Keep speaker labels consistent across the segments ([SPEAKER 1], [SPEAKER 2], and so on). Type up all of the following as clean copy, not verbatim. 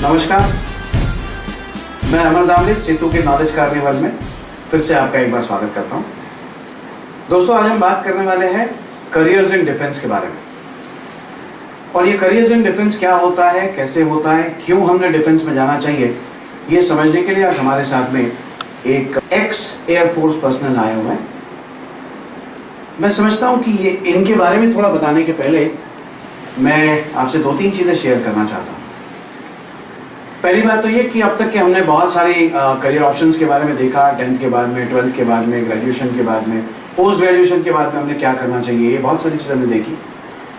[SPEAKER 1] नमस्कार, मैं अमर दामले सेतु के नॉलेज कार्निवल में फिर से आपका एक बार स्वागत करता हूं। दोस्तों, आज हम बात करने वाले हैं करियर्स इन डिफेंस के बारे में। और ये करियर्स इन डिफेंस क्या होता है, कैसे होता है, क्यों हमने डिफेंस में जाना चाहिए, ये समझने के लिए आज हमारे साथ में एक एक्स एयरफोर्स पर्सनल आए हुए हैं। मैं समझता हूं कि ये इनके बारे में थोड़ा बताने के पहले मैं आपसे 2-3 चीजें शेयर करना चाहता हूं। पहली बात तो ये कि अब तक के हमने बहुत सारी करियर ऑप्शंस के बारे में देखा, 10th के बाद में, 12th के बाद में, ग्रेजुएशन के बाद में, पोस्ट ग्रेजुएशन के बाद में हमने क्या करना चाहिए, ये बहुत सारी चीज़ें हमने देखी।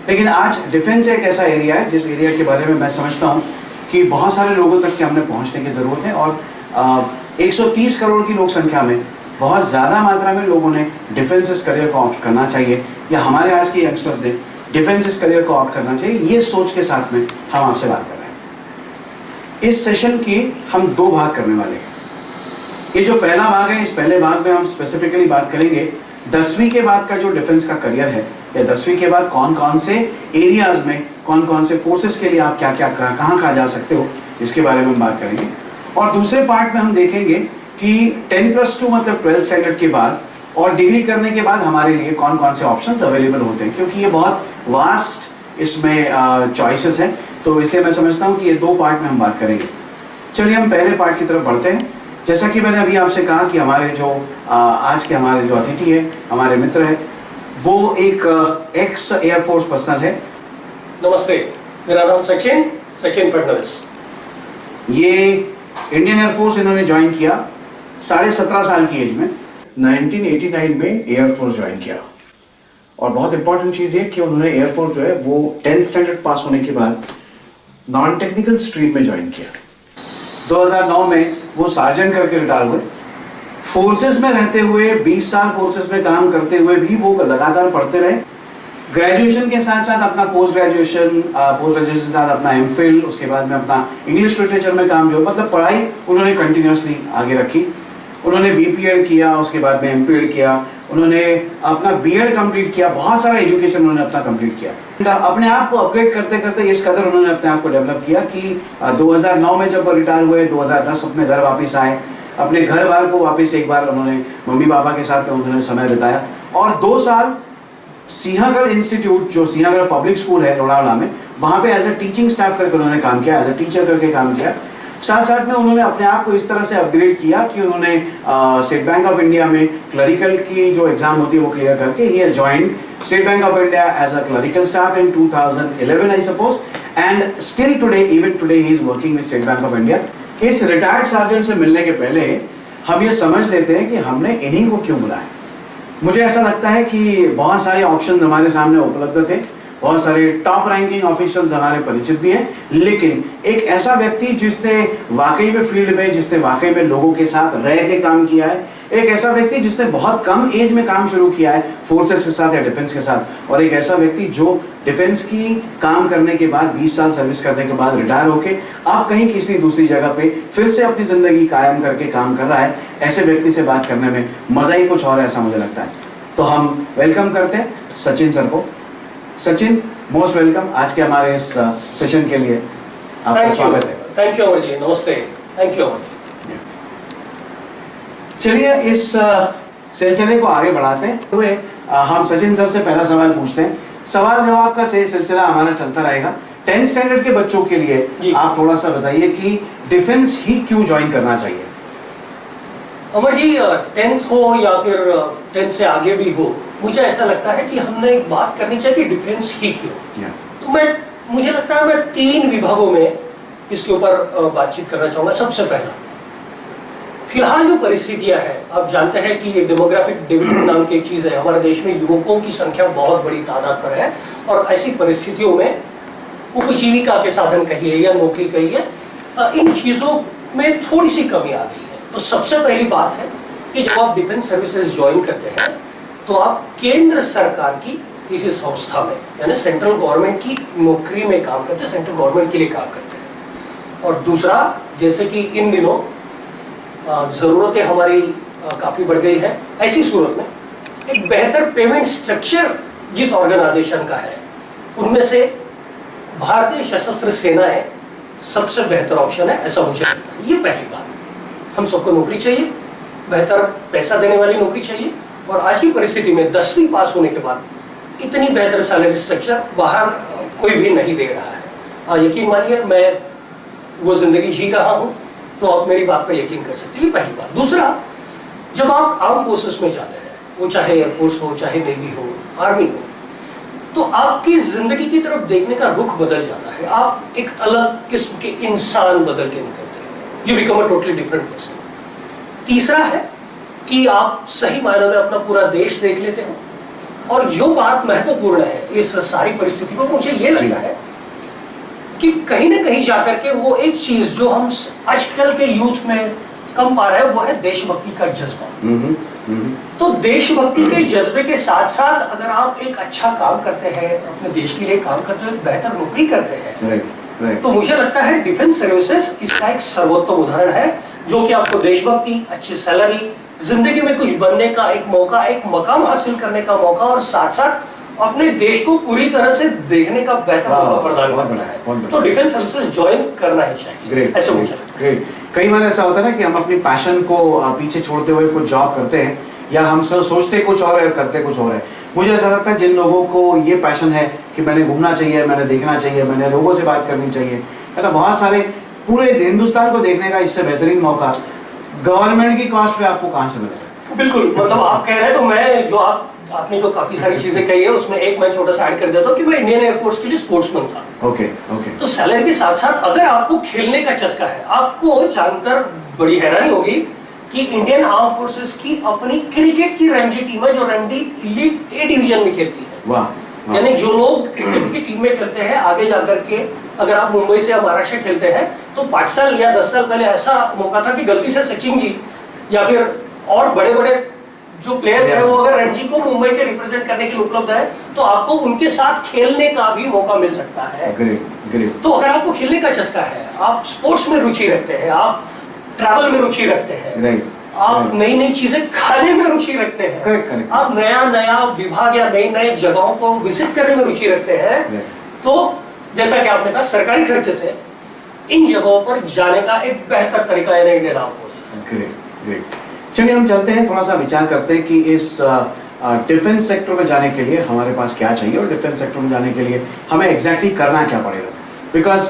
[SPEAKER 1] लेकिन आज डिफेंस एक ऐसा एरिया है जिस एरिया के बारे में मैं समझता हूँ कि बहुत सारे लोगों तक के हमने पहुँचने की ज़रूरत है। और 130 करोड़ की लोक संख्या में बहुत ज़्यादा मात्रा में लोगों ने डिफेंस इस करियर को ऑप्ट करना चाहिए, या हमारे आज के यंगस्टर्स ने डिफेंस इस करियर को ऑप्ट करना चाहिए, ये सोच के साथ में हम आपसे बात कर रहे हैं। इस सेशन की हम 2 भाग करने वाले हैं। ये जो पहला भाग है, इस पहले भाग में हम स्पेसिफिकली बात करेंगे 10वीं के बाद का जो डिफेंस का करियर है, या 10वीं के बाद कौन कौन से एरियाज में, कौन कौन से फोर्सेस के लिए आप क्या क्या कहाँ जा सकते हो, इसके बारे में हम बात करेंगे। और दूसरे पार्ट में हम देखेंगे कि 10+2 मतलब 12th स्टैंडर्ड के बाद और डिग्री करने के बाद हमारे लिए कौन कौन से ऑप्शंस अवेलेबल होते हैं, क्योंकि ये बहुत वास्ट इसमें चॉइसेस हैं। तो इसलिए मैं समझता हूं कि ये 2 पार्ट में हम बात करेंगे। चलिए हम पहले पार्ट की तरफ बढ़ते हैं। जैसा कि मैंने अभी आपसे कहा कि हमारे जो आज के हमारे जो अतिथि है, हमारे मित्र है, वो एक एक्स एयरफोर्स पर्सनल है।
[SPEAKER 2] नमस्ते, मेरा नाम सचिन फडणवीस।
[SPEAKER 1] ये इंडियन एयरफोर्स इन्होंने ज्वाइन किया 17.5 साल की एज में, 1989 में एयरफोर्स ज्वाइन किया। और बहुत इंपॉर्टेंट चीज है कि उन्होंने एयरफोर्स जो है वो 10th स्टैंडर्ड पास होने के बाद नॉन टेक्निकल स्ट्रीम में ज्वाइन किया। 2009 में वो सार्जेंट करके रिटायर हुए। फोर्सेस में रहते हुए 20 साल फोर्सेस में काम करते हुए भी वो लगातार पढ़ते रहे। ग्रेजुएशन के साथ साथ अपना पोस्ट ग्रेजुएशन के साथ अपना एमफिल, उसके बाद में अपना इंग्लिश लिटरेचर में काम, जो मतलब पढ़ाई उन्होंने कंटिन्यूसली आगे रखी। उन्होंने बीपीएड किया, उसके बाद में एमपीएड किया, उन्होंने अपना बीएड कंप्लीट किया, बहुत सारा एजुकेशन उन्होंने अपना कंप्लीट किया। अपने आप को अपग्रेड करते करते इस कदर उन्होंने अपने आप को डेवलप किया कि 2009 में जब वो रिटायर हुए, 2010 अपने घर वापस आए। अपने घर बार को वापस एक बार उन्होंने मम्मी पापा के साथ उन्होंने समय बिताया, और 2 साल सिंहगढ़ इंस्टीट्यूट, जो सिंहगढ़ पब्लिक स्कूल है लोनावाला में, वहां पे एज ए टीचिंग स्टाफ करके उन्होंने काम किया, एज ए टीचर करके काम किया। साथ साथ में उन्होंने अपने आप को इस तरह से अपग्रेड किया कि उन्होंने स्टेट बैंक ऑफ इंडिया में क्लरिकल की जो एग्जाम होती है वो क्लियर करके he has joined State Bank of India as a clerical staff in 2011 I suppose, and still today, even today he is working with State Bank of India. इस retired sergeant से मिलने के पहले हम ये समझ लेते हैं कि हमने इन्हीं को क्यों बुलाया। मुझे ऐसा लगता है कि बहुत सारे ऑप्शन हमारे सामने उपलब्ध थे, बहुत सारे टॉप रैंकिंग ऑफिशियल्स हमारे परिचित भी हैं, लेकिन एक ऐसा व्यक्ति जिसने वाकई में फील्ड में, जिसने वाकई में लोगों के साथ रह के काम किया है, एक ऐसा व्यक्ति जिसने बहुत कम एज में काम शुरू किया है फोर्सेस के साथ या डिफेंस के साथ, और एक ऐसा व्यक्ति जो डिफेंस की काम करने के बाद 20 साल सर्विस करने के बाद रिटायर होके अब कहीं किसी दूसरी जगह पे फिर से अपनी जिंदगी कायम करके काम कर रहा है। ऐसे व्यक्ति से बात करने में मजा ही कुछ और ऐसा मुझे लगता है। तो हम वेलकम करते हैं सचिन सर को। सचिन, मोस्ट वेलकम आज के हमारे इस सेशन के लिए, आपका स्वागत है।
[SPEAKER 2] थैंक यू अमर जी, नमस्ते, थैंक यू अमर जी।
[SPEAKER 1] चलिए इस सिलसिले को आगे बढ़ाते हुए हम सचिन सर से पहला सवाल पूछते हैं। सवाल जवाब का सिलसिला हमारा चलता रहेगा। 10th स्टैंडर्ड के बच्चों के लिए आप थोड़ा सा बताइए कि डिफेंस ही क्यों ज्वाइन करना चाहिए।
[SPEAKER 2] अमर जी, 10th हो या फिर 10th से आगे भी हो, मुझे ऐसा लगता है कि हमने एक बात करनी चाहिए कि डिफेंस ही क्यों। तो मुझे लगता है मैं 3 विभागों में इसके ऊपर बातचीत करना चाहूंगा। सबसे पहला, फिलहाल जो परिस्थितियां हैं, आप जानते हैं कि ये डेमोग्राफिक डिविडेंड नाम की एक चीज है। हमारे देश में युवकों की संख्या बहुत बड़ी तादाद पर है, और ऐसी परिस्थितियों में उपजीविका के साधन कहिए या नौकरी कहिए, इन चीजों में थोड़ी सी कमी आ गई है। तो सबसे पहली बात है कि जब आप डिफेंस सर्विसेज ज्वाइन करते हैं तो आप केंद्र सरकार की किसी संस्था में, यानी सेंट्रल गवर्नमेंट की नौकरी में काम करते हैं, सेंट्रल गवर्नमेंट के लिए काम करते हैं। और दूसरा, जैसे कि इन दिनों जरूरतें हमारी काफी बढ़ गई है, ऐसी सूरत में एक बेहतर पेमेंट स्ट्रक्चर जिस ऑर्गेनाइजेशन का है, उनमें से भारतीय सशस्त्र सेनाएं सबसे बेहतर ऑप्शन है, ऐसा मुझे लगता है। ये पहली बात। हम सबको नौकरी चाहिए, बेहतर पैसा देने वाली नौकरी चाहिए, और आज की परिस्थिति में 10वीं पास होने के बाद इतनी बेहतर सैलरी स्ट्रक्चर बाहर कोई भी नहीं दे रहा है। और यकीन मानिए मैं वो जिंदगी जी रहा हूँ, तो आप मेरी बात पर यकीन कर सकते हैं। ये पहली बात। दूसरा, जब आप आर्म फोर्सेस में जाते हैं, वो चाहे एयरफोर्स हो, चाहे नेवी हो, आर्मी हो, तो आपकी जिंदगी की तरफ देखने का रुख बदल जाता है। आप एक अलग किस्म के इंसान बदल के निकलते हैं। You become a totally different person. तीसरा है कि आप सही मायनों में अपना पूरा देश देख लेते हो। और जो बात महत्वपूर्ण है इस सारी परिस्थिति को, मुझे ये लगता है कि कहीं ना कहीं जाकर के वो एक चीज जो हम आजकल के यूथ में कम पा रहे हैं, वो है देशभक्ति का जज्बा। तो देशभक्ति के जज्बे के साथ साथ अगर आप एक अच्छा काम करते हैं, अपने देश के लिए काम करते हो, एक बेहतर नौकरी करते हैं, तो मुझे लगता है डिफेंस सर्विसेज इसका एक सर्वोत्तम उदाहरण है, जो कि आपको देशभक्ति, अच्छी सैलरी, जिंदगी में कुछ बनने का एक मौका, एक मकाम हासिल करने का मौका, और साथ साथ अपने देश को पूरी तरह से देखने का बेहतर मौका प्रदान करना है। तो डिफेंस सर्विसेज ज्वाइन करना ही चाहिए, ऐसे मुझे लगता है।
[SPEAKER 1] कई बार ऐसा होता है ना कि हम अपनी पैशन को पीछे छोड़ते हुए कुछ जॉब करते हैं, या हम सोचते कुछ और है, करते कुछ और है। मुझे ऐसा लगता है जिन लोगों को ये पैशन है कि मैंने घूमना चाहिए, मैंने देखना चाहिए, मैंने लोगों से बात करनी चाहिए, है ना, बहुत सारे पूरे हिंदुस्तान को देखने का इससे बेहतरीन मौका गवर्नमेंट की कॉस्ट पे आपको कहां से मिलेगा?
[SPEAKER 2] बिल्कुल, मतलब आप कह रहे हैं, तो मैं जो आपने जो काफी सारी चीजें कही है उसमें एक मैं छोटा सा ऐड कर देता हूँ कि मैं इंडियन एयरफोर्स के लिए स्पोर्ट्समैन था।
[SPEAKER 1] ओके।
[SPEAKER 2] तो सैलरी के साथ साथ अगर आपको खेलने का चस्का है, आपको जानकर बड़ी हैरानी होगी कि इंडियन आर्म फोर्सेस की अपनी क्रिकेट की रणजी टीम है, जो रणजी इलीट ए डिवीजन में खेलती है।
[SPEAKER 1] वाह।
[SPEAKER 2] यानी जो लोग क्रिकेट की टीम में खेलते हैं, आगे जाकर के अगर आप मुंबई से या महाराष्ट्र खेलते हैं, तो 5 साल या 10 साल पहले ऐसा मौका था कि गलती से सचिन जी या फिर और बड़े बड़े जो प्लेयर्स हैं, वो अगर रणजी को मुंबई के रिप्रेजेंट करने के लिए उपलब्ध है, तो आपको उनके साथ खेलने का भी मौका मिल सकता है। तो अगर आपको खेलने का चस्का है, आप स्पोर्ट्स में रुचि रखते हैं, आप ट्रैवल में रुचि रखते हैं, आप नई नई चीजें खाने में रुचि रखते हैं, आप नया नया विभाग या नई नई जगहों को विजिट करने में रुचि रखते हैं, तो जैसा कि आपने कहा, सरकारी खर्चे से इन जगहों पर जाने का एक बेहतर तरीका है इंडियन आर्म फोर्सेस।
[SPEAKER 1] चलिए हम चलते हैं, थोड़ा सा विचार करते हैं कि इस डिफेंस सेक्टर में जाने के लिए हमारे पास क्या चाहिए, और डिफेंस सेक्टर में जाने के लिए हमें एग्जैक्टली करना क्या पड़ेगा। बिकॉज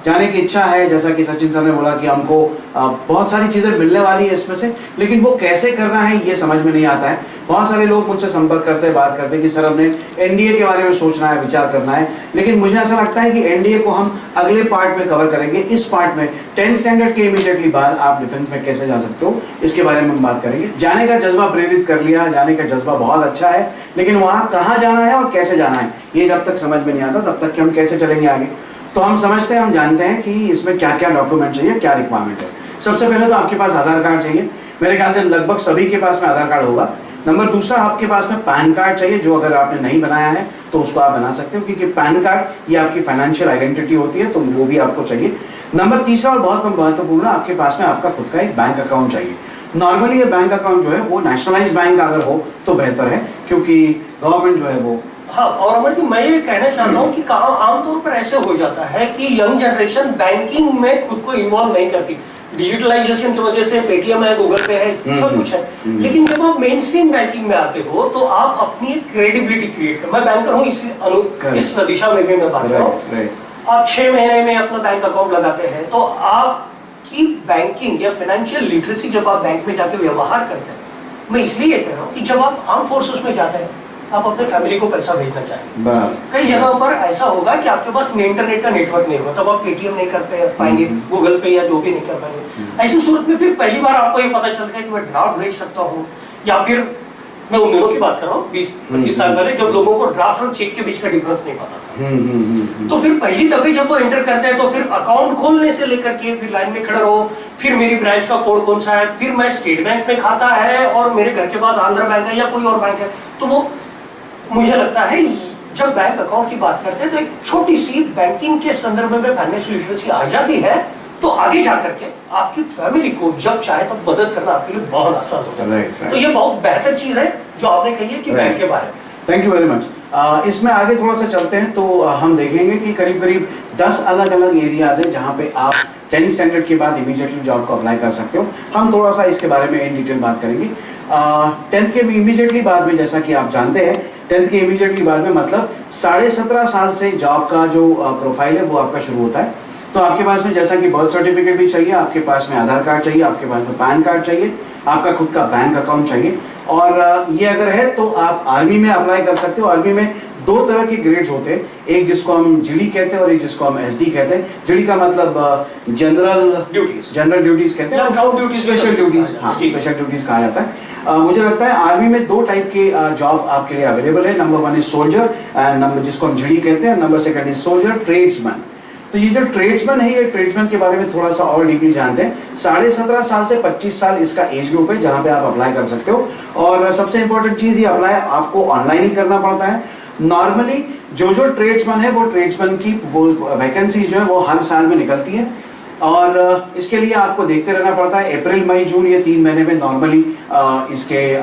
[SPEAKER 1] जाने की इच्छा है, जैसा कि सचिन सर ने बोला कि हमको बहुत सारी चीजें मिलने वाली है इसमें से, लेकिन वो कैसे करना है ये समझ में नहीं आता है। बहुत सारे लोग मुझसे संपर्क करते हैं, बात करते हैं कि सर हमने एनडीए के बारे में सोचना है, विचार करना है, लेकिन मुझे ऐसा लगता है कि एनडीए को हम अगले पार्ट में कवर करेंगे। इस पार्ट में 10th स्टैंडर्ड के इमीडिएटली बाद आप डिफेंस में कैसे जा सकते हो, इसके बारे में हम बात करेंगे। जाने का जज्बा प्रेरित कर लिया, जाने का जज्बा बहुत अच्छा है, लेकिन वहां कहाँ जाना है और कैसे जाना है ये जब तक समझ में नहीं आता, तब तक कि हम कैसे चलेंगे आगे। तो हम समझते हैं, हम जानते हैं कि इसमें क्या क्या डॉक्यूमेंट चाहिए, क्या रिक्वायरमेंट है। सबसे पहले तो आपके पास आधार कार्ड चाहिए, मेरे ख्याल से लगभग सभी के पास में आधार कार्ड होगा। नंबर दूसरा, आपके पास में पैन कार्ड चाहिए, जो अगर आपने नहीं बनाया है तो उसको आप बना सकते हो, क्योंकि पैन कार्ड ये आपकी फाइनेंशियल आइडेंटिटी होती है, तो वो भी आपको चाहिए। नंबर तीसरा और बहुत महत्वपूर्ण, आपके पास में आपका खुद का एक बैंक अकाउंट चाहिए। नॉर्मली ये बैंक अकाउंट जो है वो नेशनलाइज बैंक अगर हो तो बेहतर है, क्योंकि गवर्नमेंट जो है वो।
[SPEAKER 2] हाँ, और अमर जी मैं ये कहना चाहता हूँ कि आमतौर पर ऐसे हो जाता है कि यंग जनरेशन बैंकिंग में खुद को इन्वॉल्व नहीं करती। डिजिटलाइजेशन की वजह से पेटीएम है, गूगल पे है, सब कुछ है, लेकिन जब आप मेन स्ट्रीम बैंकिंग में आते हो तो आप अपनी क्रेडिबिलिटी क्रिएट कर। मैं बैंकर हूँ, इस दिशा में भी मैं बात कर रहा हूँ। आप 6 महीने में अपना बैंक अकाउंट लगाते हैं, तो आपकी बैंकिंग या फाइनेंशियल लिटरेसी जब आप बैंक में जाके व्यवहार करते हैं, मैं इसलिए कह रहा हूँ कि जब आप आर्म फोर्सेस में जाते हैं, आप अपने फैमिली को पैसा भेजना चाहिए। कई जगहों पर ऐसा होगा कि आपके पास इंटरनेट का नेटवर्क नहीं होगा, तब आप पेटीएम नहीं कर पाएंगे, गूगल पे या जो भी नहीं कर पाएंगे। ऐसी सूरत में फिर पहली बार आपको ये पता चलता है कि मैं ड्राफ्ट भेज सकता हूँ, या फिर मैं उन दिनों की बात कर रहा हूँ 20-25 साल पहले, जब लोगों को ड्राफ्ट और चेक के बीच का डिफरेंस नहीं पता था। तो फिर पहली दफे जब वो एंटर करते हैं, तो फिर अकाउंट खोलने से लेकर के फिर लाइन में खड़े रहो, फिर मेरी ब्रांच का कोड कौन सा है, फिर मैं स्टेट बैंक में खाता है और मेरे घर के पास आंध्र बैंक है या कोई और बैंक है। तो वो मुझे लगता है जब बैंक अकाउंट की बात करते हैं तो एक छोटी सी बैंकिंग के संदर्भ में फाइनेंशियल लिटरेसी आ जाती है, तो आगे जाकर के आपकी फैमिली को जब चाहे तब मदद करना आपके लिए बहुत आसान हो जाता है। तो ये बहुत बेहतर चीज है जो आपने कही है कि बैंक के बारे में।
[SPEAKER 1] Thank you very much. इसमें आगे थोड़ा सा चलते हैं तो हम देखेंगे कि करीब करीब 10 अलग अलग एरियाज हैं जहां पे आप 10th स्टैंडर्ड के बाद इमीडिएटली जॉब को अप्लाई कर सकते हो। हम थोड़ा सा इसके बारे में इन डिटेल बात करेंगे। 10th के भी इमीडिएटली बाद में, जैसा कि आप जानते हैं, 10th के इमीडिएटली बाद में मतलब 17.5 साल से जॉब का जो प्रोफाइल है वो आपका शुरू होता है। तो आपके पास में जैसा कि बर्थ सर्टिफिकेट भी चाहिए, आपके पास में आधार कार्ड चाहिए, आपके पास में पैन कार्ड चाहिए, आपका खुद का बैंक अकाउंट चाहिए। और ये अगर है तो आप आर्मी में अप्लाई कर सकते हो। आर्मी में 2 तरह के ग्रेड्स होते हैं, एक जिसको हम जीडी कहते हैं और एक जिसको हम एसडी कहते हैं। जीडी का मतलब जनरल ड्यूटीज कहते हैं, स्पेशल ड्यूटीज, हाँ स्पेशल ड्यूटीज कहा जाता है। मुझे लगता है आर्मी में 2 टाइप के जॉब आपके लिए अवेलेबल है। Number 1 is soldier and number जिसको हम जीडी कहते हैं, नंबर 2 इज सोल्जर ट्रेड्समैन। तो ये जो ट्रेड्समैन है, ये ट्रेड्समैन के बारे में थोड़ा सा और डीपली जानते हैं। 17.5 साल से 25 साल इसका एज ग्रुप है जहां पे आप अप्लाई कर सकते हो। और सबसे इंपॉर्टेंट चीज, ये अप्लाई आपको ऑनलाइन ही करना पड़ता है। नॉर्मली जो ट्रेड्समैन है, वो ट्रेड्समैन की वो वैकेंसी जो है वो हर साल में निकलती है और इसके लिए आपको देखते रहना पड़ता है। अप्रैल मई जून ये 3 महीने में नॉर्मली इसके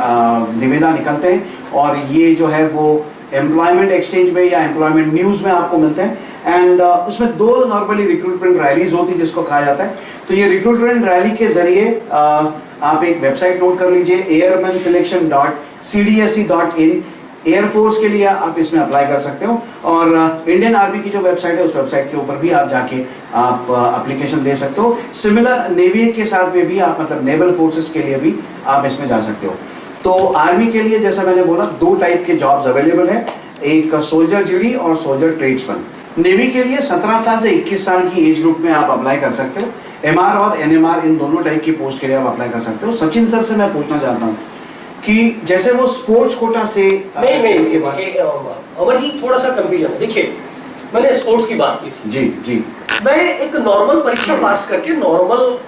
[SPEAKER 1] निविदा निकलते हैं और ये जो है वो एम्प्लॉयमेंट एक्सचेंज में या एम्प्लॉयमेंट न्यूज में आपको मिलते हैं। एंड उसमें 2 नॉर्मली रिक्रूटमेंट रैलीज होती है जिसको कहा जाता है। तो ये रिक्रूटमेंट रैली के जरिए आप एक वेबसाइट नोट कर लीजिए, airmanselection.cdsc.in। एयरफोर्स के लिए आप इसमें अप्लाई कर सकते हो और इंडियन आर्मी की जो वेबसाइट है उस वेबसाइट के ऊपर भी आप जाके आप एप्लीकेशन दे सकते हो। सिमिलर नेवी के साथ में भी आप मतलब नेवल फोर्सेस के लिए भी आप इसमें जा सकते हो। तो आर्मी के लिए जैसा मैंने बोला 2 टाइप के जॉब्स अवेलेबल है, एक सोल्जर जीडी और सोल्जर ट्रेड्समैन। नेवी के लिए 17 साल से 21 साल की एज ग्रुप में आप अप्लाई कर सकते हो। एमआर और एनएमआर इन दोनों टाइप की पोस्ट के लिए आप अप्लाई कर सकते हो। सचिन सर से मैं पूछना चाहता हूँ कि जैसे वो स्पोर्ट्स कोटा से
[SPEAKER 2] नहीं अमर जी, थोड़ा सा कंफ्यूजन है। देखिए, मैंने स्पोर्ट्स की बात की थी।
[SPEAKER 1] जी
[SPEAKER 2] मैं एक नॉर्मल परीक्षा पास करके नॉर्मल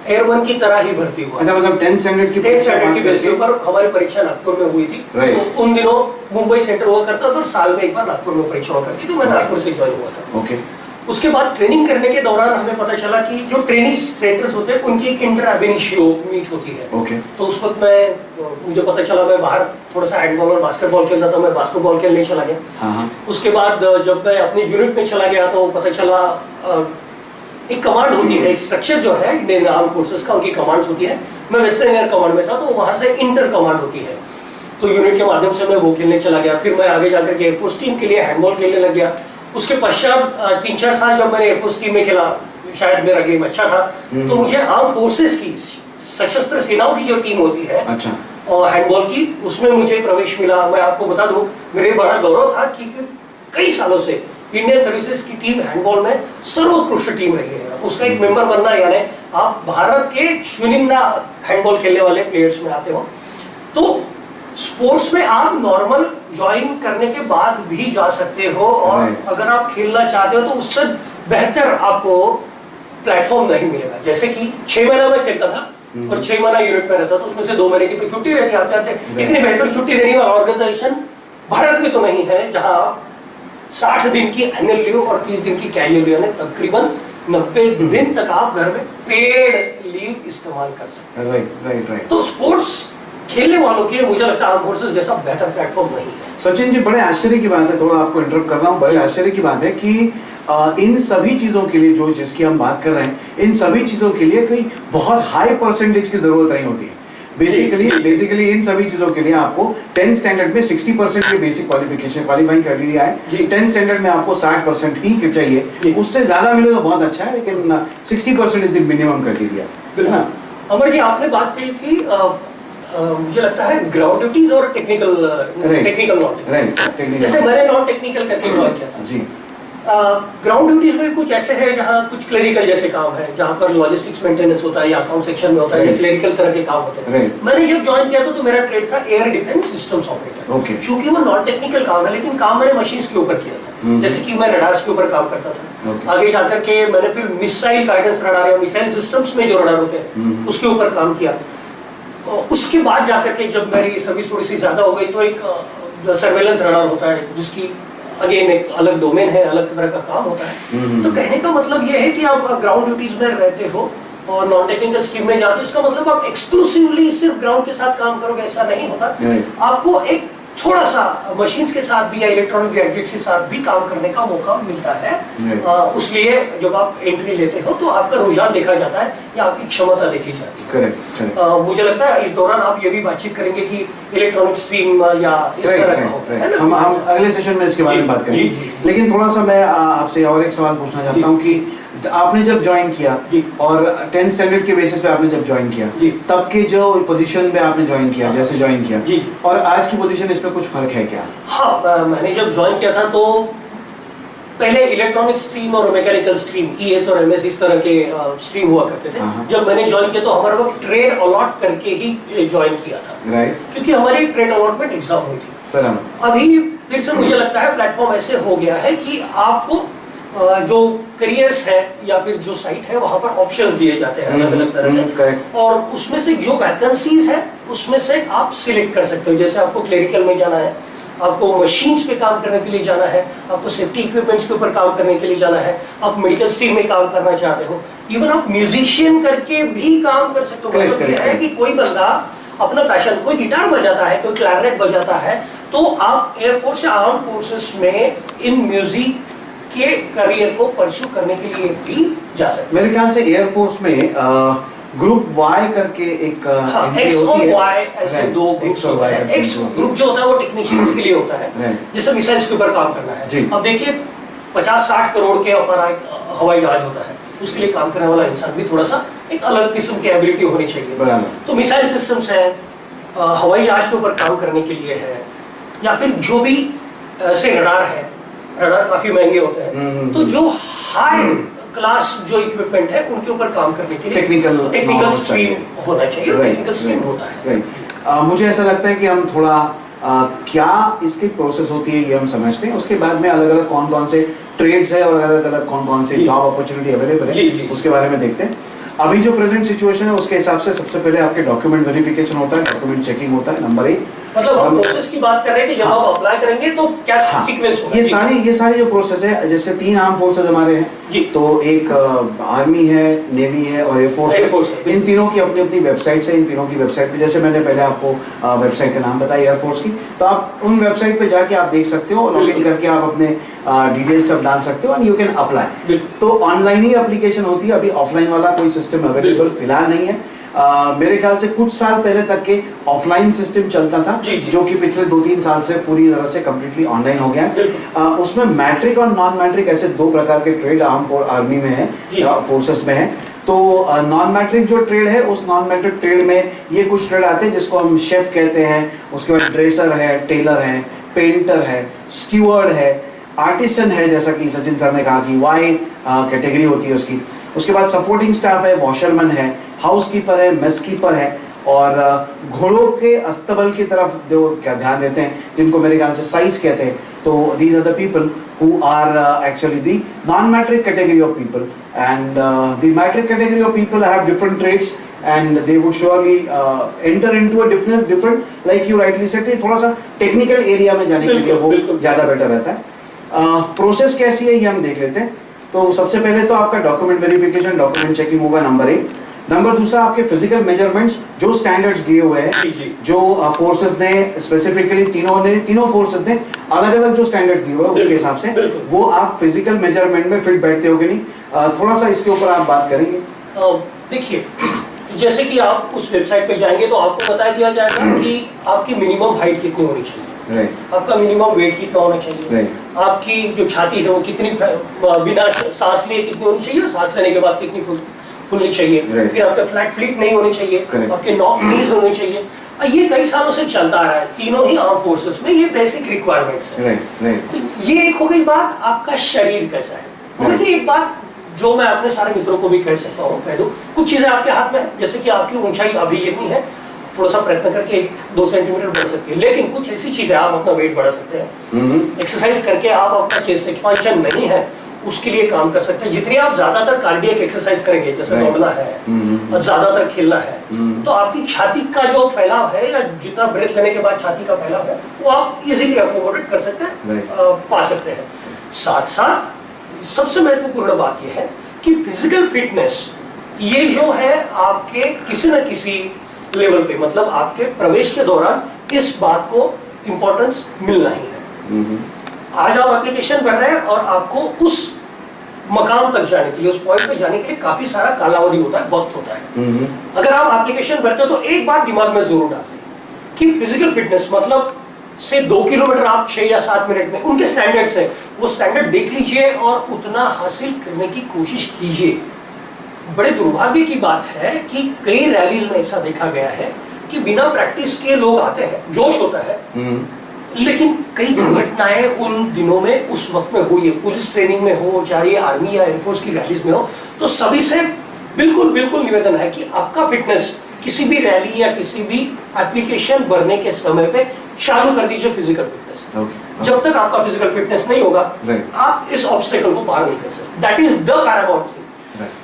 [SPEAKER 2] एयरमैन की तरह ही भर्ती हुआ।
[SPEAKER 1] अच्छा, मतलब 10th स्टैंडर्ड की
[SPEAKER 2] बेसिस पर हमारी परीक्षा नागपुर में हुई थी। तो उन दिनों मुंबई सेंटर हुआ करता था और साल में एक बार नागपुर में परीक्षा हुआ करती, तो मैं नागपुर से ज्वाइन हुआ था।
[SPEAKER 1] ओके।
[SPEAKER 2] उसके बाद ट्रेनिंग करने के दौरान हमें पता चला कि जो ट्रेनिंग सेंटर्स होते हैं उनकी एक इंटर एब इनिशियो मीट होती है।
[SPEAKER 1] ओके।
[SPEAKER 2] तो उस वक्त मुझे पता चला, मैं बाहर थोड़ा सा हैंडबॉल और बास्केटबॉल खेलता था, मैं बास्केटबॉल खेलने चला गया।
[SPEAKER 1] हाँ।
[SPEAKER 2] उसके बाद जब मैं अपने यूनिट में चला गया तो पता चला एक कमांड होती है, एक स्ट्रक्चर जो है इंडियन आर्म फोर्सेस का, उनकी कमांड्स होती है। मैं वेस्टर्न एयर कमांड में था, तो वहां से इंटर कमांड होती है। तो यूनिट के माध्यम से मैं वो खेलने चला गया। फिर मैं आगे जाकर के एयरफोर्स टीम के लिए हैंडबॉल खेलने लग गया। उसके पश्चात 3-4 साल जब मैंने एयरफोर्स टीम में खेला, शायद मेरा गेम अच्छा था, तो मुझे आर्म फोर्सेस की, सशस्त्र सेनाओं की जो टीम होती है, अच्छा, और हैंडबॉल की, उसमें मुझे प्रवेश मिला। मैं आपको बता दूं, मेरे बड़ा गौरव था कि कई सालों से इंडियन सर्विसेज की टीम हैंडबॉल में सर्वोत्कृष्ट टीम रही है। उसका एक मेंबर बनना, यानी आप भारत के चुनिंदा हैंडबॉल खेलने वाले प्लेयर्स में आते हो। तो स्पोर्ट्स में आप नॉर्मल ज्वाइन करने के बाद भी जा सकते हो और अगर आप खेलना चाहते हो तो उससे बेहतर आपको प्लेटफॉर्म नहीं मिलेगा। जैसे कि 6 महीना में खेलता था और 6 महीना यूनिट में रहता था, उसमें से 2 महीने की तो छुट्टी रहती आते इतनी बेहतर छुट्टी देने वाला ऑर्गेनाइजेशन भारत में तो नहीं है, जहां 60 दिन की एनुअल लीव और 30 दिन की कैजुअल लीव, यानी तकरीबन 90 दिन तक आप घर में पेड लीव इस्तेमाल कर सकते हैं। राइट। तो स्पोर्ट्स खेलने वालों के लिए मुझे लगता है आर्म फोर्सेस जैसा बेहतर प्लेटफॉर्म नहीं है।
[SPEAKER 1] सचिन जी, बड़े आश्चर्य की बात है, थोड़ा आपको इंटरप्ट कर रहा हूँ, बड़े आश्चर्य की बात है कि इन सभी चीजों के लिए जो जिसकी हम बात कर रहे हैं, इन सभी चीजों के लिए कोई बहुत हाई परसेंटेज की जरूरत नहीं होती है। बेसिकली इन सभी चीजों के लिए आपको 10th स्टैंडर्ड में 60% की बेसिक क्वालिफिकेशन क्वालिफाई कर लिया है। 10th स्टैंडर्ड में आपको 60% ही चाहिए, उससे ज्यादा मिले तो बहुत अच्छा है, लेकिन 60% इज द मिनिमम कर दिया।
[SPEAKER 2] अमर जी, आपने बात की थी मुझे लगता है ग्राउंड ड्यूटीज और टेक्निकल नॉलेज। जैसे मैंने नॉन टेक्निकल करके ज्वाइन किया था जी। ग्राउंड ड्यूटीज में कुछ ऐसे है जहाँ कुछ क्लरिकल जैसे काम है, जहाँ पर लॉजिस्टिक्स मेंटेनेंस होता है या अकाउंट सेक्शन में होता है, या क्लरिकल तरह के काम होते हैं। मैंने जब ज्वाइन किया तो मेरा ट्रेड था एयर डिफेंस सिस्टम्स ऑपरेटर। चूंकि वो नॉन टेक्निकल काम है, लेकिन काम मैंने मशीन्स के ऊपर किया था। जैसे कि मैं रडार्स के ऊपर काम करता था। आगे जाकर के मैंने फिर मिसाइल गाइडेंस रडार या मिसाइल सिस्टम्स में जो रडार होते हैं उसके ऊपर काम किया। उसके बाद जाकर के जब मेरी सर्विस थोड़ी सी ज्यादा हो गई तो एक सर्वेलेंस रडार होता है, जिसकी अगेन एक अलग डोमेन है, अलग तरह का काम होता है। तो कहने का मतलब ये है कि आप ग्राउंड ड्यूटीज में रहते हो और नॉन टेक्निकल स्ट्रीम में जाते हो, इसका मतलब आप एक्सक्लूसिवली सिर्फ ग्राउंड के साथ काम करोगे, ऐसा नहीं होता। आपको एक थोड़ा सा मशीन्स के साथ भी या इलेक्ट्रॉनिक गैजेट्स के साथ भी काम करने का मौका मिलता है। उसलिए जब आप एंट्री लेते हो तो आपका रुझान देखा जाता है या आपकी क्षमता देखी जाती है।
[SPEAKER 1] करेक्ट।
[SPEAKER 2] मुझे लगता है इस दौरान आप ये भी बातचीत करेंगे कि इलेक्ट्रॉनिक स्ट्रीम या इस तरह का हो, है ना?
[SPEAKER 1] हम अगले सेशन में इसके बारे में बात करेंगे। लेकिन थोड़ा सा मैं आपसे और एक सवाल पूछना चाहता हूँ कि आपने जब ज्वाइन किया और 10th स्टैंडर्ड के बेसिस पे आपने जब ज्वाइन किया, तब के जो पोजीशन में आपने ज्वाइन किया, जैसे ज्वाइन किया, और आज की पोजीशन, इसमें कुछ फर्क है क्या?
[SPEAKER 2] हाँ, मैंने जब ज्वाइन किया था तो पहले इलेक्ट्रॉनिक स्ट्रीम और मैकेनिकल स्ट्रीम, ईएस और एमएस, इस तरह के स्ट्रीम हुआ करते थे। जब मैंने ज्वाइन किया तो हमारे वक्त ट्रेड अलॉट करके ही ज्वाइन किया था, क्योंकि हमारी ट्रेड अलॉटमेंट एग्जाम हुई थी। अभी फिर से मुझे लगता है प्लेटफॉर्म ऐसे हो गया है कि आपको जो करियर्स है या फिर जो साइट है वहां पर ऑप्शंस दिए जाते हैं अलग अलग तरह से, और उसमें से जो वैकेंसीज है उसमें से आप सिलेक्ट कर सकते हो। जैसे आपको क्लेरिकल में जाना है, आपको मशीन्स पे काम करने के लिए जाना है, आपको सेफ्टी इक्विपमेंट्स के ऊपर काम करने के लिए जाना है, आप मेडिकल स्ट्रीम में काम करना चाहते हो, इवन आप म्यूजिशियन करके भी काम कर सकते हो। मतलब ये है कि कोई बंदा अपना पैशन, कोई गिटार बजाता है, कोई क्लैरिनेट बजाता है, तो आप एयरफोर्स या आर्म फोर्सेस में इन म्यूजिक के करियर को परस्यू करने के लिए भी जा सकते हैं।
[SPEAKER 1] मेरे ख्याल से एयरफोर्स में ग्रुप वाई करके एक
[SPEAKER 2] एक्स और वाई ऐसे दो ग्रुप्स होते हैं। एक्स ग्रुप जो होता है वो टेक्नीशियंस के लिए होता है, जैसे मिसाइल्स के ऊपर काम करना है। अब देखिए 50-60 करोड़ के हमारा एक हवाई जहाज होता है, उसके लिए काम करने वाला इंसान भी थोड़ा सा एक अलग किस्म की एबिलिटी होनी चाहिए। तो मिसाइल सिस्टम्स है, हवाई जहाज के ऊपर काम करने के लिए है, या फिर जो भी से रडार है, रडार काफी महंगे होते हैं, तो जो हाई क्लास जो इक्विपमेंट है उनके ऊपर काम करने के लिए टेक्निकल स्ट्रीम होना चाहिए। टेक्निकल स्ट्रीम होता है।
[SPEAKER 1] मुझे ऐसा लगता है कि हम थोड़ा क्या इसकी प्रोसेस होती है ये हम समझते हैं, उसके बाद में अलग अलग कौन कौन से ट्रेड्स है और अलग अलग कौन कौन से जॉब अपॉर्चुनिटी अवेलेबल है उसके बारे में देखते हैं। अभी जो प्रेजेंट सिचुएशन है उसके हिसाब से सबसे पहले आपके डॉक्यूमेंट वेरिफिकेशन होता है, डॉक्यूमेंट चेकिंग होता है, नंबर 1।
[SPEAKER 2] मतलब हम प्रोसेस की बात कर रहे हैं कि जब आप अप्लाई करेंगे तो क्या सीक्वेंस होगा?
[SPEAKER 1] ये सारी जो प्रोसेस है, जैसे 3 आर्म फोर्सेस हमारे हैं, तो एक आर्मी है, नेवी है और एयरफोर्स है। इन तीनों की अपनी अपनी वेबसाइट्स है। इन तीनों की वेबसाइट पे, जैसे मैंने पहले आपको वेबसाइट का नाम बताया एयरफोर्स की, तो आप उन वेबसाइट पे जाके आप देख सकते हो, लॉग इन करके आप अपने डिटेल्स सब डाल सकते हो एंड यू कैन अप्लाई। तो ऑनलाइन ही एप्लीकेशन होती है, अभी ऑफलाइन वाला कोई सिस्टम अवेलेबल फिलहाल नहीं है। मेरे ख्याल से कुछ साल पहले तक के ऑफलाइन सिस्टम चलता था, जो कि पिछले 2-3 साल से पूरी तरह से कम्प्लीटली ऑनलाइन हो गया। उसमें मैट्रिक और नॉन मैट्रिक ऐसे 2 प्रकार के ट्रेड आर्मी में है, फोर्सेस में है। तो नॉन मैट्रिक जो ट्रेड है, उस नॉन मैट्रिक ट्रेड में ये कुछ ट्रेड आते हैं जिसको हम शेफ कहते हैं, उसके बाद ड्रेसर है, टेलर है, पेंटर है, स्टीवर्ड है, आर्टिसन है, जैसा कि सचिन सर ने कहा कि वाई कैटेगरी होती है उसकी। उसके बाद सपोर्टिंग स्टाफ है, वॉशरमैन है, हाउसकीपर है, मेस कीपर है, और घोड़ों के अस्तबल की तरफ जो क्या ध्यान देते हैं, जिनको मेरे ख्याल से साइज कहते हैं। तो these are the people who are actually the non matric category of people, and the matric category of people have different trades and they would surely enter into a different like you rightly said, थोड़ा सा technical area में जाने के लिए वो ज़्यादा better रहता है। प्रोसेस कैसी है ये हम देख लेते हैं। तो सबसे पहले तो आपका डॉक्यूमेंट वेरिफिकेशन, डॉक्यूमेंट चेकिंग होगा, नंबर 1। नंबर 2 आपके फिजिकल मेजरमेंट्स, जो स्टैंडर्ड्स दिए हुए हैं, जो फोर्सेस ने स्पेसिफिकली तीनों फोर्सेस ने अलग अलग जो स्टैंडर्ड दिए हुए हैं उसके हिसाब से वो आप फिजिकल मेजरमेंट में फिट बैठते हो कि नहीं, थोड़ा सा इसके ऊपर आप बात करेंगे।
[SPEAKER 2] देखिए, जैसे कि आप उस वेबसाइट पे जाएंगे तो आपको बता दिया जाएगा कि आपकी मिनिमम हाइट कितनी होनी चाहिए, आपका मिनिमम वेट कितना होना चाहिए, आपकी जो छाती है वो कितनी बिना सांस लिए कितनी होनी चाहिए और सांस लेने के बाद कितनी खुलनी चाहिए, फिर आपके फ्लैट फ्लिट नहीं होनी चाहिए, आपके नॉक नीज होने चाहिए। ये कई सालों से चलता आ रहा है तीनों ही आर्म फोर्सेस में, ये बेसिक रिक्वायरमेंट्स है। तो ये एक हो गई बात, आपका शरीर कैसा है। मुझे एक बात जो मैं अपने सारे मित्रों को भी कह सकता हूँ, कह दूं, कुछ चीजें आपके हाथ में, जैसे कि आपकी ऊंचाई अभी जितनी है, थोड़ा सा प्रयत्न करके 1-2 सेंटीमीटर बढ़ सकती है, लेकिन कुछ ऐसी चीजें आप अपना वेट बढ़ा सकते हैं। एक्सरसाइज करके आप अपना चेस्ट एक्सपांशन नहीं है उसके लिए काम कर सकते हैं। जितनी आप ज्यादातर कार्डियक एक्सरसाइज करेंगे, जैसे दौड़ना है और ज्यादातर खेलना है, तो आपकी छाती का जो फैलाव है या जितना ब्रेथ लेने के बाद छाती का फैलाव है वो आप इजीली अकोमोडेट कर सकते हैं, पा सकते हैं। साथ साथ सबसे महत्वपूर्ण बात यह है कि फिजिकल फिटनेस ये जो है आपके किसी न किसी लेवल पे, मतलब आपके प्रवेश के दौरान इस बात को इंपॉर्टेंस मिलना ही है। आज आप एप्लीकेशन भर रहे हैं और आपको उस मकाम तक जाने के लिए, उस पॉइंट पे जाने के लिए काफी सारा कालावधि होता है, वक्त होता है। अगर आप एप्लीकेशन भरते हो तो एक बात दिमाग में जरूर डालिए कि फिजिकल फिटनेस मतलब से 2 किलोमीटर आप 6 या 7 मिनट में, उनके स्टैंडर्ड्स है, वो स्टैंडर्ड देख लीजिए और उतना हासिल करने की कोशिश कीजिए। बड़े दुर्भाग्य की बात है कि कई रैलीज में ऐसा देखा गया है कि बिना प्रैक्टिस के लोग आते हैं, जोश होता है, लेकिन कई दुर्घटनाएं उन दिनों में, उस वक्त में हुई है। पुलिस ट्रेनिंग में हो, चाहे आर्मी या एयरफोर्स की रैलीज में हो, तो सभी से बिल्कुल बिल्कुल निवेदन है कि आपका फिटनेस किसी भी रैली या किसी भी एप्लीकेशन भरने के समय पे चालू कर दीजिए फिजिकल फिटनेस। जब तक आपका फिजिकल फिटनेस नहीं होगा, आप इस ऑब्स्टेकल को पार नहीं कर सकते। That is the Paramount thing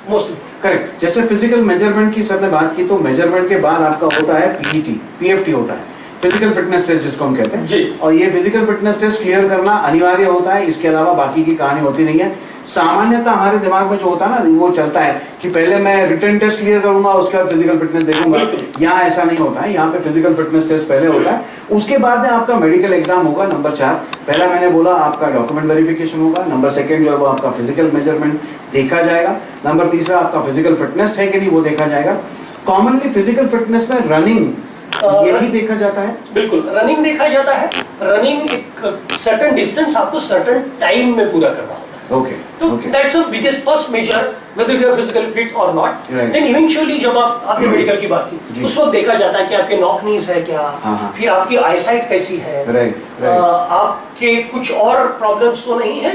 [SPEAKER 2] mostly.
[SPEAKER 1] Correct. जैसे फिजिकल मेजरमेंट की सर ने बात की, तो मेजरमेंट के बाद आपका होता है पीएफटी होता है, फिजिकल फिटनेस टेस्ट जिसको हम कहते हैं
[SPEAKER 2] जी।
[SPEAKER 1] और ये फिजिकल फिटनेस टेस्ट क्लियर करना अनिवार्य होता है, इसके अलावा बाकी की कहानी होती नहीं है। सामान्यतः हमारे दिमाग में जो होता है ना, वो चलता है कि पहले मैं रिटन टेस्ट क्लियर करूंगा, उसके बाद फिजिकल फिटनेस देखूंगा। यहाँ ऐसा नहीं होता है, यहाँ पे फिजिकल फिटनेस टेस्ट पहले होता है, उसके बाद में आपका मेडिकल एग्जाम होगा। नंबर 4 पहला मैंने बोला आपका डॉक्यूमेंट वेरिफिकेशन होगा। नंबर 2 जो है वो आपका फिजिकल मेजरमेंट देखा जाएगा। नंबर 3 आपका फिजिकल फिटनेस है कि नहीं वो देखा जाएगा। कॉमनली फिजिकल फिटनेस में रनिंग यही देखा जाता है।
[SPEAKER 2] बिल्कुल, रनिंग देखा जाता है। रनिंग एक सर्टेन डिस्टेंस आपको सर्टेन टाइम में पूरा करना होता है।
[SPEAKER 1] Okay.
[SPEAKER 2] तो that's the biggest first major whether you are physically fit or not. Then eventually जब आपने मेडिकल की बात की, उस वक्त देखा जाता है कि आपके नॉक नीज है क्या, फिर आपकी आईसाइट कैसी है, आपके कुछ और प्रॉब्लम्स तो नहीं है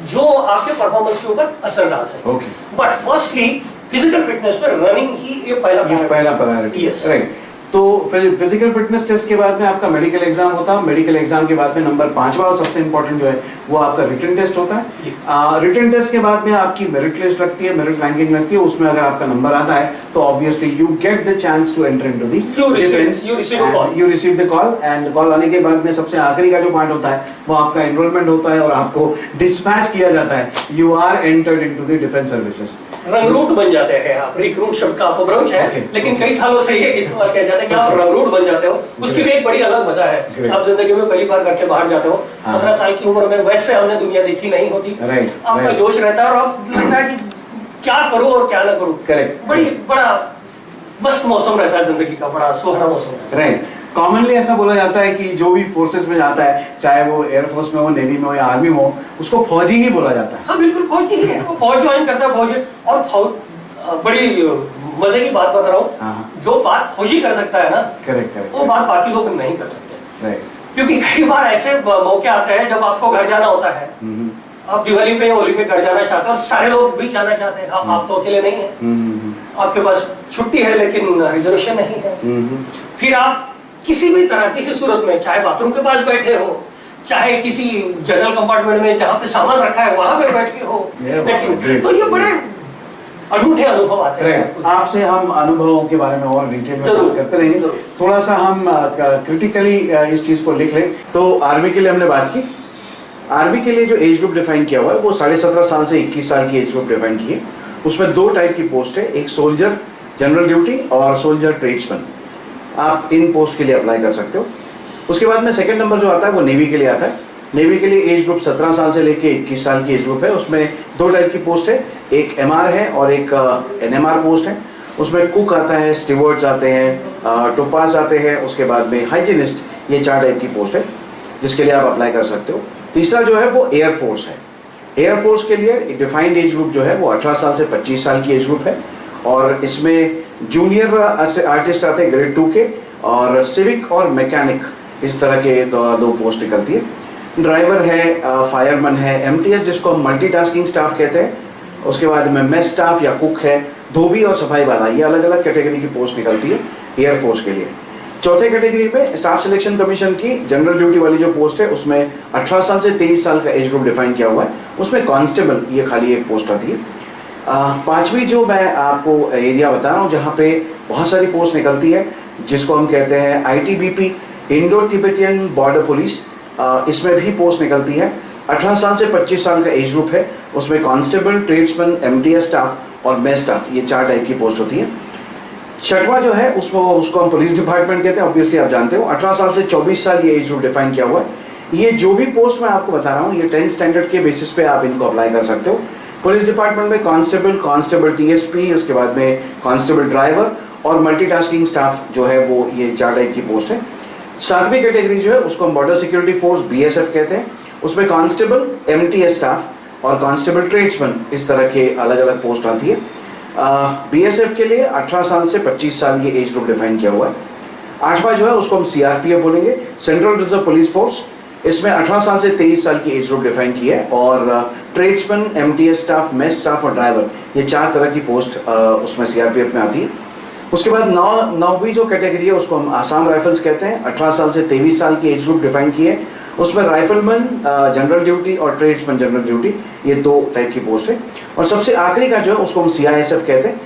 [SPEAKER 2] जो आपके परफॉर्मेंस के ऊपर असर डाल सके। बट फर्स्टली फिजिकल फिटनेस में रनिंग ही ये पहला प्रायोरिटी है। राइट।
[SPEAKER 1] तो फिजिकल फिटनेस टेस्ट के बाद में आपका मेडिकल एग्जाम होता है। मेडिकल एग्जाम के बाद में नंबर 5वां और सबसे इंपॉर्टेंट जो है वो आपका रिटन टेस्ट होता है। रिटन टेस्ट के बाद में आपकी मेरिट लिस्ट लगती है, मेरिट रैंकिंग लगती है। उसमें अगर आपका नंबर आता है तो obviously you get the chance to enter into the defence. You receive the call and call आने के बाद में सबसे आखिरी का जो पार्ट होता है वो आपका एनरोलमेंट होता है और आपको डिस्पैच किया जाता है। You are entered into the defence services.
[SPEAKER 2] रंगरूट बन जाते हैं आप। रिक्रूट शब्द का अपभ्रंश है, लेकिन कई सालों से ये इस्तेमाल किया जाता है कि आप रंगरूट बन जाते हो। उसकी भी एक बड़ी अलग वजह है। आप जिंदगी में पहली बार करके बाहर जाते हो, 17 साल की उम्र में, वैसे हमने दुनिया देखी नहीं होती। आपका जोश रहता है और आप लगता है कि क्या करूं और क्या ना करूं।
[SPEAKER 1] करेक्ट।
[SPEAKER 2] बड़ा मस्त मौसम रहता है जिंदगी का, बड़ा सुहाना मौसम।
[SPEAKER 1] राइट। कॉमनली ऐसा बोला जाता है कि जो भी फोर्सेस में जाता है, चाहे वो एयरफोर्स में हो, नेवी में हो या आर्मी में हो, उसको फौजी ही बोला जाता है।
[SPEAKER 2] हाँ बिल्कुल, फौजी ही है। वो फौज ज्वाइन करता है, फौजी। और बड़ी मजे की बात बता रहा हूँ, जो बात फौजी कर सकता है ना, करेक्ट, वो बात बाकी लोग नहीं कर सकते। क्योंकि कई बार ऐसे मौके आते हैं जब आपको घर जाना होता है, आप दिवाली पे होली पे घर जाना चाहते हैं और सारे लोग भी जाना चाहते हैं, आप तो अकेले नहीं है, आपके पास छुट्टी है लेकिन रिजर्वेशन नहीं है। फिर आप किसी भी तरह, किसी सूरत में, चाहे बाथरूम के पास बैठे हो, चाहे किसी जनरल कंपार्टमेंट में जहाँ पे सामान रखा है वहां पे बैठ के हो, लेकिन तो ये बड़े अनूठे अनुभव आते हैं।
[SPEAKER 1] आपसे हम अनुभवों के बारे में और डिटेल में बात करते रहेंगे। थोड़ा सा हम क्रिटिकली इस चीज को लिख लें। तो आर्मी के लिए हमने बात की। आर्मी के लिए जो एज ग्रुप डिफाइन किया हुआ है वो 17.5 साल से 21 साल की एज ग्रुप डिफाइन की है। उसमें 2 टाइप की पोस्ट है, एक सोल्जर जनरल ड्यूटी और सोल्जर ट्रेड्समैन। आप इन पोस्ट के लिए अप्लाई कर सकते हो। उसके बाद में सेकंड नंबर जो आता है वो नेवी के लिए आता है। नेवी के लिए एज ग्रुप 17 साल से लेके 21 साल की एज ग्रुप है। उसमें 2 टाइप की पोस्ट है, एक एमआर है और एक एनएमआर पोस्ट है। उसमें कुक आता है, स्टीवर्ड्स आते हैं, टोपास आते हैं, उसके बाद में हाइजीनिस्ट। ये 4 टाइप की पोस्ट है जिसके लिए आप अप्लाई कर सकते हो। तीसरा जो है वो एयरफोर्स है। एयरफोर्स के लिए डिफाइंड एज ग्रुप जो है वो 18 साल से 25 साल की एज ग्रुप है और इसमें जूनियर आर्टिस्ट आते हैं ग्रेड 2 के, और सिविक और मैकेनिक इस तरह के 2 पोस्ट निकलती है। ड्राइवर है, फायरमैन है, एमटीएस जिसको हम मल्टीटास्किंग स्टाफ कहते हैं, उसके बाद में मेस स्टाफ या कुक है, धोबी और सफाई वाला, ये अलग अलग कैटेगरी की पोस्ट निकलती है एयरफोर्स के लिए। चौथे कैटेगरी में स्टाफ सिलेक्शन कमीशन की जनरल ड्यूटी वाली जो पोस्ट है उसमें 18 साल से 23 साल का एज ग्रुप डिफाइन किया हुआ है। उसमें कांस्टेबल ये खाली एक पोस्ट आती है। 5वीं जो मैं आपको एरिया बता रहा हूँ जहाँ पे बहुत सारी पोस्ट निकलती है, जिसको हम कहते हैं ITBP, Indo Tibetan border police. इसमें भी पोस्ट निकलती है। 18 साल से 25 साल का एज ग्रुप है। उसमें कांस्टेबल, ट्रेड्समैन, एमटीएस स्टाफ और मेस स्टाफ, ये 4 टाइप की पोस्ट होती है। छठवां जो है उसको हम पुलिस डिपार्टमेंट कहते हैं, ऑब्वियसली आप जानते हो। 18 साल से 24 साल ये एज ग्रुप डिफाइन किया हुआ है। ये जो भी पोस्ट मैं आपको बता रहा हूँ ये 10th स्टैंडर्ड के बेसिस पे आप इनको अप्लाई कर सकते हो। पुलिस डिपार्टमेंट में कांस्टेबल टीएसपी, उसके बाद में कांस्टेबल ड्राइवर और मल्टीटास्किंग स्टाफ जो है वो ये 4 टाइप की पोस्ट है। 7वीं कैटेगरी जो है उसको हम बॉर्डर सिक्योरिटी फोर्स बीएसएफ कहते हैं। उसमें कांस्टेबल, एमटीएस स्टाफ और कांस्टेबल ट्रेड्समैन, इस तरह के अलग अलग पोस्ट आती है। बीएसएफ के लिए 18 साल से 25 साल ये एज ग्रुप डिफाइन किया हुआ है। 8वां जो है उसको हम सीआरपीएफ बोलेंगे, सेंट्रल रिजर्व पुलिस फोर्स। इसमें 18 साल से 23 साल की एज ग्रुप डिफाइन की है और tradesman, MTS staff, mess staff और ड्राइवर, ये 4 तरह की पोस्ट उसमें सीआरपीएफ में आती है। उसके बाद 9वीं जो कैटेगरी है उसको हम आसाम राइफल्स कहते हैं। 18 साल से 23 साल की एज ग्रुप डिफाइन की है। उसमें राइफलमैन जनरल ड्यूटी और ट्रेड्समैन जनरल ड्यूटी, ये 2 टाइप की पोस्ट है। और सबसे आखिरी का जो है उसको हम सीआईएसएफ कहते हैं।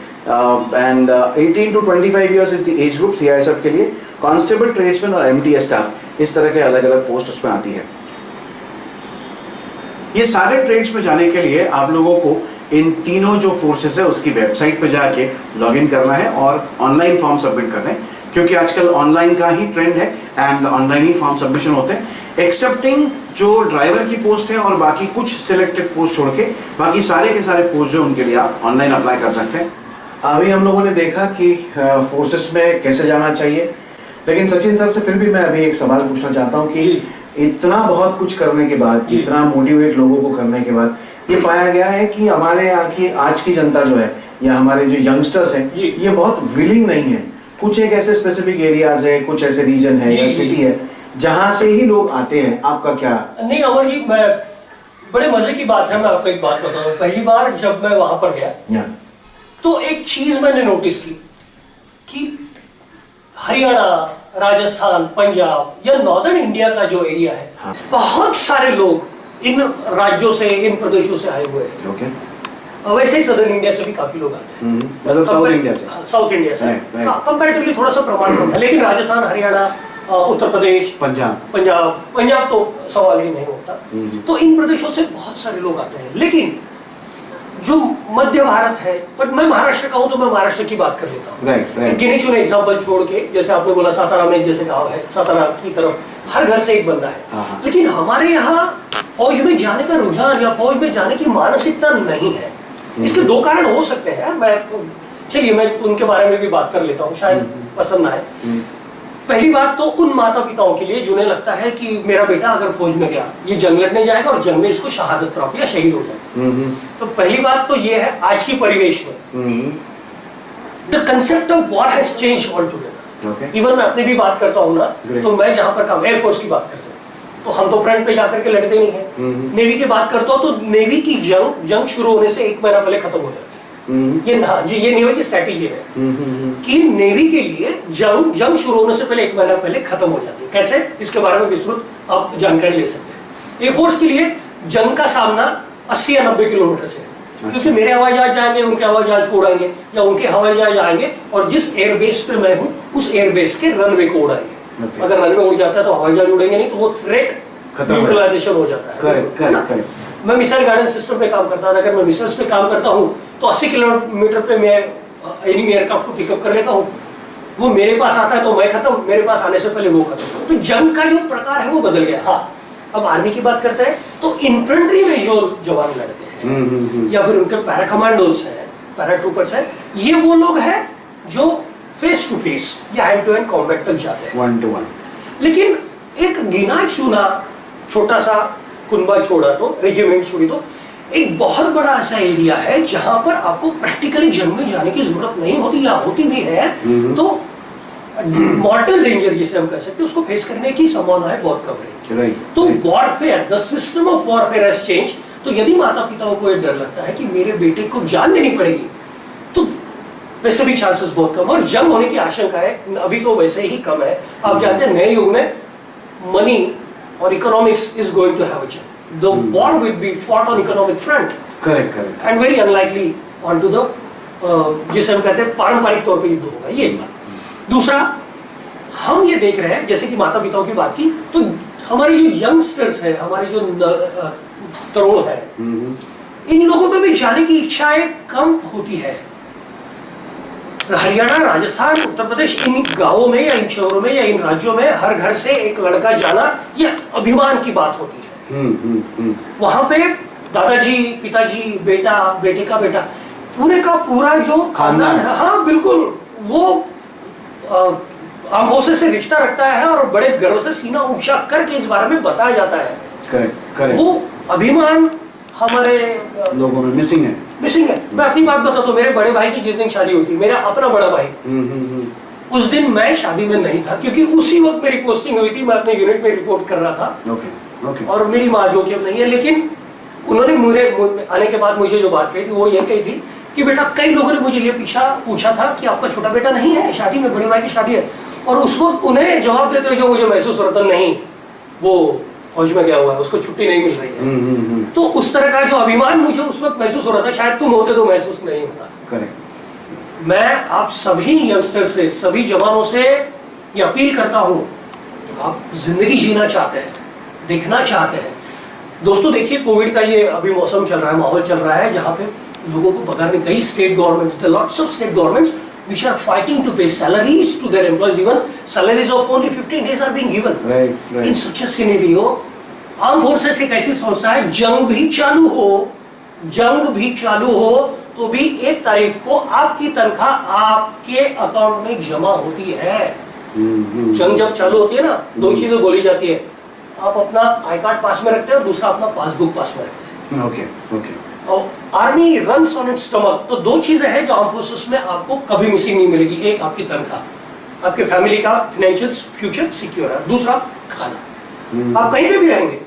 [SPEAKER 1] And 18 to 25 years is the age group CISF के लिए। कांस्टेबल, ट्रेड्समैन और एमटीएस स्टाफ, इस तरह के अलग अलग पोस्ट उसमें आती है। ये सारे ट्रेड्स में जाने के लिए आप लोगों को इन तीनों जो फोर्सेस है उसकी वेबसाइट पे जाके लॉगिन करना है और ऑनलाइन फॉर्म सबमिट करना है, क्योंकि आजकल ऑनलाइन का ही ट्रेंड है and online he form submission होते हैं। एक्सेप्टिंग जो ड्राइवर की पोस्ट है और बाकी कुछ सिलेक्टेड पोस्ट छोड़ के बाकी सारे के सारे पोस्ट जो उनके लिए आप ऑनलाइन अप्लाई कर सकते हैं। अभी हम लोगों ने देखा कि फोर्सेस में कैसे जाना चाहिए, लेकिन सचिन सर से फिर भी मैं अभी एक सवाल पूछना चाहता हूँ कि इतना बहुत कुछ करने के बाद, इतना मोटिवेट लोगों को करने के बाद ये पाया गया है कि हमारे यहाँ की आज की जनता जो है या हमारे जो यंगस्टर्स हैं ये बहुत विलिंग नहीं है। कुछ एक ऐसे स्पेसिफिक एरियाज है, कुछ ऐसे रीजन है या सिटी है जहां से ही लोग आते हैं। आपका क्या?
[SPEAKER 2] नहीं अमर जी, मैं बड़े मजे की बात है, मैं आपको एक बात बताऊं। पहली बार जब मैं वहां पर गया तो एक चीज मैंने नोटिस की कि हरियाणा, राजस्थान, पंजाब या नॉर्दर्न इंडिया का जो एरिया है, बहुत सारे लोग इन राज्यों से, इन प्रदेशों से आए हुए हैं।
[SPEAKER 1] ओके।
[SPEAKER 2] वैसे ही सदर्न इंडिया से भी काफी लोग आते हैं,
[SPEAKER 1] मतलब साउथ इंडिया से।
[SPEAKER 2] साउथ इंडिया से कंपैरेटिवली थोड़ा सा प्रमाण कम है, लेकिन राजस्थान, हरियाणा, उत्तर प्रदेश, पंजाब तो सवाल ही नहीं होता। तो इन प्रदेशों से बहुत सारे लोग आते हैं। लेकिन जो मध्य भारत है, बट मैं महाराष्ट्र का हूं तो मैं महाराष्ट्र की बात कर लेता हूँ। गिने चुने एग्जाम्पल छोड़ के, जैसे आपने बोला सातारा में जैसे गांव है, सातारा की तरफ हर घर से एक बंदा है। लेकिन हमारे यहाँ फौज में जाने का रुझान या फौज में जाने की मानसिकता नहीं है। इसके 2 कारण हो सकते हैं। चलिए मैं उनके बारे में भी बात कर लेता हूँ, शायद पसंद ना आए। पहली बात तो उन माता पिताओं के लिए जिन्हें लगता है कि मेरा बेटा अगर फौज में गया, ये जंग लड़ने जाएगा और जंग में इसको शहादत प्राप्त या शहीद हो जाएगा। तो पहली बात तो ये है, आज की परिवेश में the concept of war has changed all together. Even मैं अपनी भी बात करता हूँ ना, तो मैं जहां पर काम एयरफोर्स की बात करता हूँ तो हम तो फ्रंट पे जाकर के लड़ते नहीं है। नेवी की बात करता हूँ तो नेवी की जंग शुरू होने से 1 महीना पहले खत्म हो जाती है। ये नेवी की स्ट्रेटेजी है कि नेवी के लिए जंग शुरू होने से पहले 1 महीना पहले खत्म हो जाती है। कैसे, इसके बारे में विस्तृत आप जानकारी ले सकते हैं। एयरफोर्स के लिए जंग का सामना 80 या 90 किलोमीटर से, क्योंकि मेरे हवाई जहाज जाएंगे, उनके हवाई जहाज को उड़ाएंगे, या उनके हवाई जहाज आएंगे और जिस एयरबेस पे मैं हूँ उस एयरबेस के रनवे को उड़ाएंगे। अगर रनवे उड़ जाता है तो हवाई जहाज उड़ेंगे नहीं, तो वो थ्रेट न्यूट्रलाइजेशन हो जाता है। मैं मिसाइल गाइडेंस सिस्टम पे काम करता था। अगर मैं मिसाइल्स पे काम करता हूँ तो 80 किलोमीटर पे मैं एनिमी एयरक्राफ्ट को पिकअप कर लेता हूँ। वो मेरे पास आता है तो मैं खत्म, मेरे पास आने से पहले वो खत्म। तो जंग का जो प्रकार है वो बदल गया। हाँ, अब आर्मी की बात करते हैं तो इन्फेंट्री में जो जवान लड़ते हैं या फिर उनके पैरा कमांडोज हैं, पैरा ट्रूपर्स हैं, ये वो लोग हैं जो फेस टू फेस या हैंड टू हैंड कॉम्बैट तक जाते हैं,
[SPEAKER 1] 1 to 1।
[SPEAKER 2] लेकिन एक गिना चुना छोटा सा कुनबा छोड़ा तो, रेजिमेंट छोड़ी तो, एक बहुत बड़ा ऐसा एरिया है जहां पर आपको प्रैक्टिकली जंग में जाने की जरूरत नहीं होती, या होती भी है तो मॉर्टल डेंजर जिसे हम कह सकते हैं उसको फेस करने की संभावना है बहुत कम है। तो warfare, the system of warfare has changed. तो यदि माता पिताओं को ये डर लगता है कि मेरे बेटे को जान देनी पड़ेगी, तो वैसे भी चांसेस बहुत कम, और जंग होने की आशंका है अभी तो वैसे ही कम है। आप जानते हैं नए युग में मनी और economics is going to have a जंग। The war will be fought on economic front.
[SPEAKER 1] Correct.
[SPEAKER 2] And very unlikely onto the जिसे हम कहते हैं पारंपरिक तौर पे युद्ध होगा, ये एक बात। दूसरा, हम ये देख रहे हैं जैसे कि माता पिताओं की बात की, तो हमारे जो यंगस्टर्स है, हमारे जो तरुण है, इन लोगों में भी जाने की इच्छाएं कम होती है। हरियाणा, राजस्थान, उत्तर प्रदेश, इन गांवों में या इन शहरों में या इन राज्यों में हर घर से एक लड़का जाना ये अभिमान की बात होती है। वहां पे दादाजी, पिताजी, बेटा, बेटे का बेटा, पूरे का पूरा जो खानदान है, हाँ बिल्कुल, वो आर्म फोर्सेस से रिश्ता रखता है और बड़े गर्व से सीना ऊंचा करके इस बारे में बताया जाता है।
[SPEAKER 1] Correct correct.
[SPEAKER 2] वो अभिमान हमारे
[SPEAKER 1] लोगों में मिसिंग है।
[SPEAKER 2] मैं अपनी बात बताता हूँ, मेरे बड़े भाई की जिस दिन शादी हुई थी, मेरा अपना बड़ा भाई, उस दिन मैं शादी में नहीं था क्योंकि उसी वक्त मेरी पोस्टिंग हुई थी, मैं अपने यूनिट में रिपोर्ट कर रहा था।
[SPEAKER 1] ओके।
[SPEAKER 2] और मेरी माँ जो कि अब नहीं है, लेकिन उन्होंने मेरे आने के बाद मुझे जो बात कही थी वो ये कही थी कि बेटा, कई लोगों ने मुझे ये पूछा था कि आपका छोटा बेटा नहीं है शादी में, बड़े भाई की शादी है, और उस वक्त उन्हें जवाब देते हुए जो मुझे महसूस हो रहा था, नहीं वो फौज में गया हुआ है, उसको छुट्टी नहीं मिल रही है। तो उस तरह का जो अभिमान मुझे उस वक्त महसूस हो रहा था, शायद तुम होते तो महसूस नहीं होता।
[SPEAKER 1] करेक्ट।
[SPEAKER 2] मैं आप सभी यंगस्टर से, सभी जवानों से ये अपील करता हूँ, आप जिंदगी जीना चाहते हैं, देखना चाहते हैं। दोस्तों देखिए, कोविड का ये अभी मौसम चल रहा है, माहौल चल रहा है, जहाँ पे लोगों को पकड़ नहीं, कई state governments, there are lots of state governments which are fighting to pay salaries to their employees, even salaries of only 15 days are being given.
[SPEAKER 1] Right.
[SPEAKER 2] In such a scenario, arm forces एक ऐसी संस्था है, जंग भी चालू हो तो भी 1 तारीख को आपकी तनख्वाह आपके अकाउंट में जमा होती है। जंग जब चालू होती है ना, 2 चीजें बोली जाती है, आप अपना आई कार्ड पास में रखते हैं और दूसरा अपना पासबुक पास में रखते हैं।
[SPEAKER 1] ओके।
[SPEAKER 2] और army runs on it's stomach, तो 2 चीजें हैं जो आर्म फोर्सेस में आपको कभी मिसिंग नहीं मिलेगी। एक आपकी तनख्वाह, आपके फैमिली का फाइनेंशियल फ्यूचर सिक्योर है, दूसरा खाना। आप कहीं पे भी रहेंगे,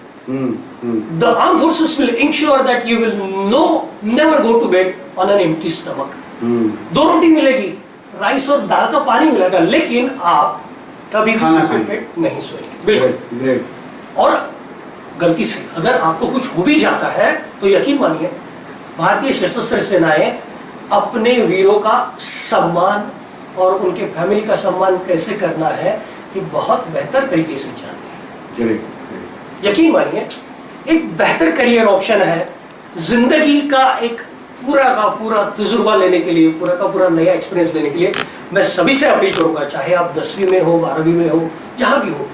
[SPEAKER 2] the arm forces will ensure that you will never go to bed on an empty stomach. 2 रोटी मिलेगी, राइस और दाल का पानी मिलेगा, लेकिन आप कभी पेट नहीं सोएंगे। बिल्कुल। और गलती से अगर आपको कुछ हो भी जाता है तो यकीन मानिए, भारतीय सशस्त्र सेनाएं अपने वीरों का सम्मान और उनके फैमिली का सम्मान कैसे करना है ये बहुत बेहतर तरीके से जानते हैं। यकीन मानिए, एक बेहतर करियर ऑप्शन है, जिंदगी का एक पूरा का पूरा तजुर्बा लेने के लिए, पूरा का पूरा नया एक्सपीरियंस लेने के लिए मैं सभी से अपील करूंगा, चाहे आप 10वीं में हो, 12वीं में हो, जहां भी हो,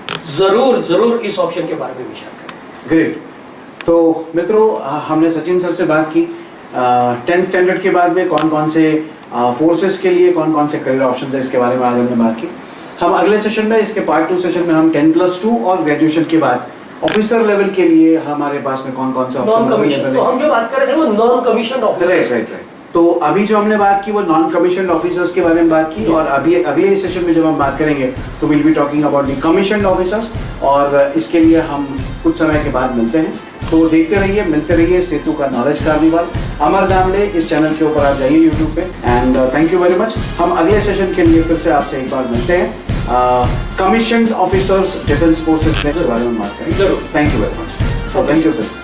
[SPEAKER 2] जरूर इस ऑप्शन के बारे में विचार करें।
[SPEAKER 1] ग्रेट। तो मित्रों, हमने सचिन सर से बात की 10th स्टैंडर्ड के बाद में कौन से फोर्सेस के लिए कौन से करियर ऑप्शंस है, इसके बारे में आज हमने बात की। हम अगले सेशन में, इसके पार्ट 2 सेशन में हम 10+2 और ग्रेजुएशन के बाद ऑफिसर लेवल के लिए हमारे पास में कौन से ऑप्शन,
[SPEAKER 2] तो हम जो बात कर रहे थे वो नॉन कमीशन ऑफिसर।
[SPEAKER 1] राइट। तो अभी जो हमने बात की वो नॉन कमीशन ऑफिसर्स के बारे में बात की, और अभी अगले सेशन में जब हम बात करेंगे तो will be talking about the commission officers, और इसके लिए हम कुछ समय के बाद मिलते हैं। तो देखते रहिए, मिलते रहिए सेतु का नॉलेज कार्निवल, अमर दामले, इस चैनल के ऊपर आप जाइए यूट्यूब पे। And thank you very much. हम अगले सेशन के लिए फिर से आपसे एक बार मिलते हैं, कमीशन ऑफिसर्स डिफेंस फोर्सेस के बारे में बात करेंगे। Thank you very much. Thank you sir.